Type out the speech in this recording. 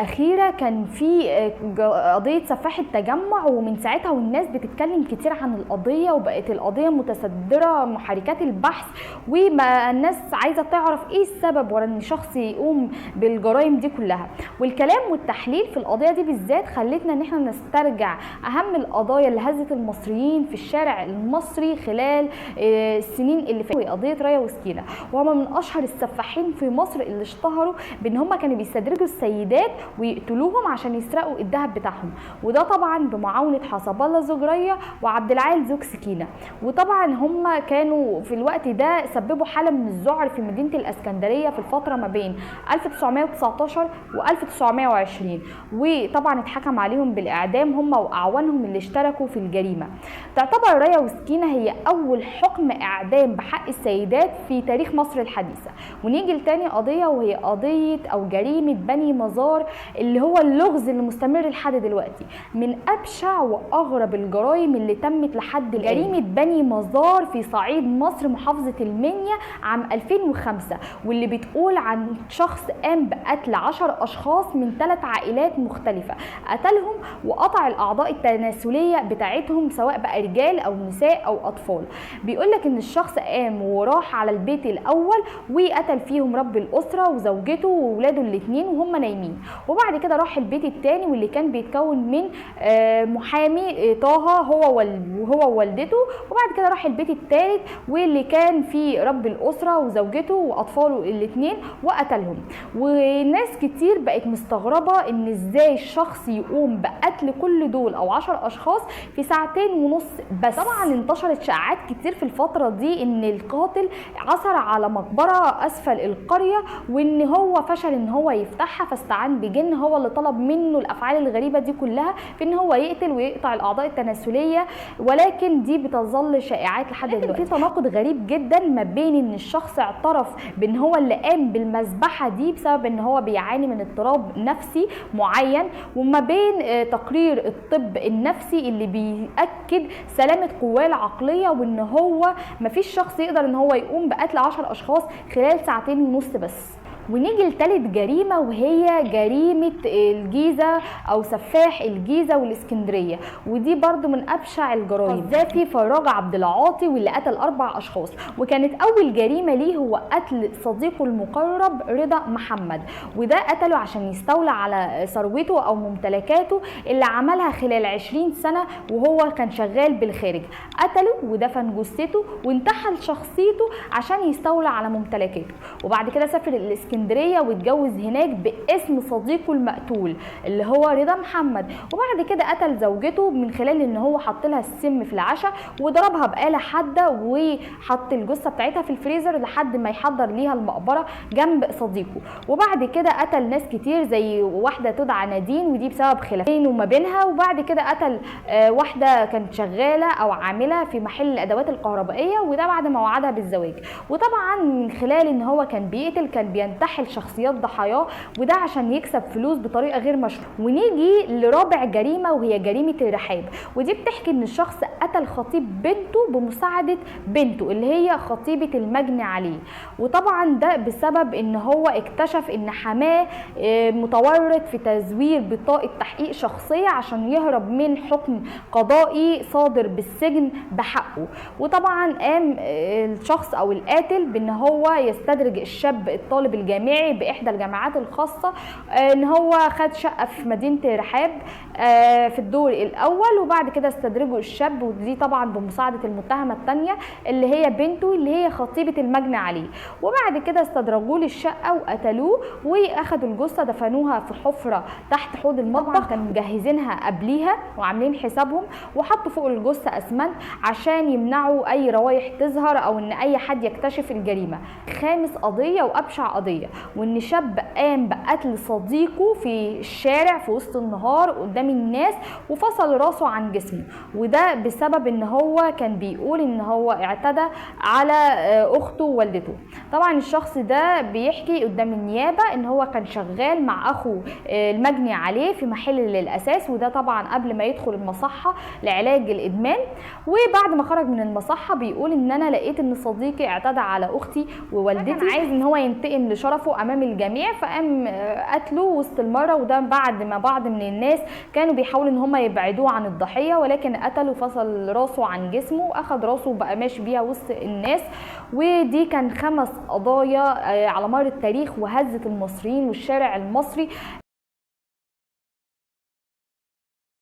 الاخيره كان في قضيه سفاح التجمع، ومن ساعتها والناس بتتكلم كتير عن القضيه، وبقت القضيه متصدره محركات البحث، وما الناس عايزه تعرف ايه السبب ورا ان شخص يقوم بالجرائم دي كلها. والكلام والتحليل في القضيه دي بالذات خلتنا ان احنا نسترجع اهم القضايا اللي هزت المصريين في الشارع المصري خلال السنين اللي فاتت. قضيه رايا وسكينه، وهم من اشهر السفاحين في مصر اللي اشتهروا بان هم كانوا بيستدرجوا السيدات ويقتلوهم عشان يسرقوا الذهب بتاعهم، وده طبعا بمعاونه حسب الله زوج رايا وعبد العال زوج سكينه. وطبعا هم كانوا في الوقت ده سببوا حاله من الذعر في مدينه الاسكندريه في الفتره ما بين 1919 و 1920، وطبعا اتحكم عليهم بالاعدام هم واعوانهم اللي اشتركوا في الجريمه. تعتبر رايا وسكينه هي اول حكم اعدام بحق السيدات في تاريخ مصر الحديثه. ونيجي لتاني قضيه، وهي قضيه او جريمه بني مزار، اللي هو اللغز اللي مستمر لحد دلوقتي، من ابشع واغرب الجرائم اللي تمت لحد الان. جريمه بني مزار في صعيد مصر محافظه المنيا عام 2005، واللي بتقول عن شخص قام بقتل 10 اشخاص من 3 عائلات مختلفه، قتلهم وقطع الاعضاء التناسليه بتاعتهم سواء بقى رجال او نساء او اطفال. بيقول لك ان الشخص قام وراح على البيت الاول وقتل فيهم رب الاسره وزوجته واولاده الاثنين وهم نايمين، وبعد كده راح البيت الثاني واللي كان بيتكون من محامي طه هو ووالدته، وبعد كده راح البيت الثالث واللي كان فيه رب الاسره وزوجته واطفاله الاثنين وقتلهم. وناس كتير بقت مستغربه ان ازاي الشخص يقوم بقتل كل دول او 10 اشخاص في 2.5 ساعة بس. طبعا انتشرت شائعات كتير في الفتره دي ان القاتل عثر على مقبره اسفل القريه، وان هو فشل ان هو يفتحها فاستعان بجن هو اللي طلب منه الافعال الغريبه دي كلها في ان هو يقتل ويقطع الاعضاء التناسليه، ولكن دي بتظل شائعات لحد دلوقتي. في تناقض غريب جدا ما بين ان الشخص اعترف بان هو اللي قام بالمذبحه دي بسبب ان هو بيعاني من اضطراب نفسي معين، وما بين تقرير الطب النفسي اللي بيأكد سلامه قواه العقليه، وان هو مفيش شخص يقدر ان هو يقوم بقتل 10 اشخاص خلال 2.5 ساعة بس. ونيجي لتالت جريمة، وهي جريمة الجيزة أو سفاح الجيزة والإسكندرية، ودي برضو من أبشع الجرائم. قذافي فراج عبد العاطي واللي قتل 4 أشخاص، وكانت أول جريمة ليه هو قتل صديقه المقرب رضا محمد، وده قتله عشان يستولى على ثروته أو ممتلكاته اللي عملها خلال 20 سنة وهو كان شغال بالخارج. قتله ودفن جثته وانتحل شخصيته عشان يستولى على ممتلكاته، وبعد كده سافر الإسكندرية واتجوز هناك باسم صديقه المقتول اللي هو رضا محمد، وبعد كده قتل زوجته من خلال ان هو حط لها السم في العشاء وضربها بآلة حادة وحط الجثه بتاعتها في الفريزر لحد ما يحضر ليها المقبره جنب صديقه. وبعد كده قتل ناس كتير زي واحده تدعى نادين، ودي بسبب خلافين وما بينها، وبعد كده قتل واحده كانت شغاله او عامله في محل الادوات الكهربائيه، وده بعد ما وعدها بالزواج. وطبعا من خلال ان هو كان بيقتل كان بينتحل شخصيات ضحاياه، وده عشان يكسب فلوس بطريقه غير مشروعه. ونيجي لرابع جريمه، وهي جريمه الرحاب، ودي بتحكي ان الشخص قتل خطيب بنته بمساعده بنته اللي هي خطيبه المجني عليه، وطبعا ده بسبب ان هو اكتشف ان حماه متورط في تزوير بطاقه تحقيق شخصيه عشان يهرب من حكم قضائي صادر بالسجن بحقه. وطبعا قام الشخص او القاتل بان هو يستدرج الشاب الطالب الجامعي باحدى الجامعات الخاصه، ان هو خد شقه في مدينه رحاب في الدور الاول، وبعد كده استدرجوا الشاب، ودي طبعا بمساعده المتهمه الثانيه اللي هي بنته اللي هي خطيبه المجني عليه. وبعد كده استدرجوه للشقه وقتلوه واخدوا الجثه دفنوها في حفره تحت حوض المطبخ، كانوا مجهزينها قبليها وعاملين حسابهم، وحطوا فوق الجثه اسمنت عشان يمنعوا اي روايح تظهر او ان اي حد يكتشف الجريمه. خامس قضيه وابشع قضيه، وان شاب قام بقتل صديقه في الشارع في وسط النهار قدام الناس وفصل راسه عن جسمه، وده بسبب ان هو كان بيقول ان هو اعتدى على اخته ووالدته. طبعا الشخص ده بيحكي قدام النيابه ان هو كان شغال مع اخوه المجني عليه في محل للاساس، وده طبعا قبل ما يدخل المصحه لعلاج الادمان. وبعد ما خرج من المصحه بيقول ان انا لقيت ان صديقي اعتدى على اختي ووالدتي، عايز ان هو ينتقم لشرف اعترفوا امام الجميع، فقام قتله وسط المره، وده بعد ما بعض من الناس كانوا بيحاولوا ان هم يبعدوه عن الضحيه، ولكن قتله فصل راسه عن جسمه واخد راسه وبقى ماشي بيها وسط الناس. ودي كان 5 قضايا على مر التاريخ وهزت المصريين والشارع المصري.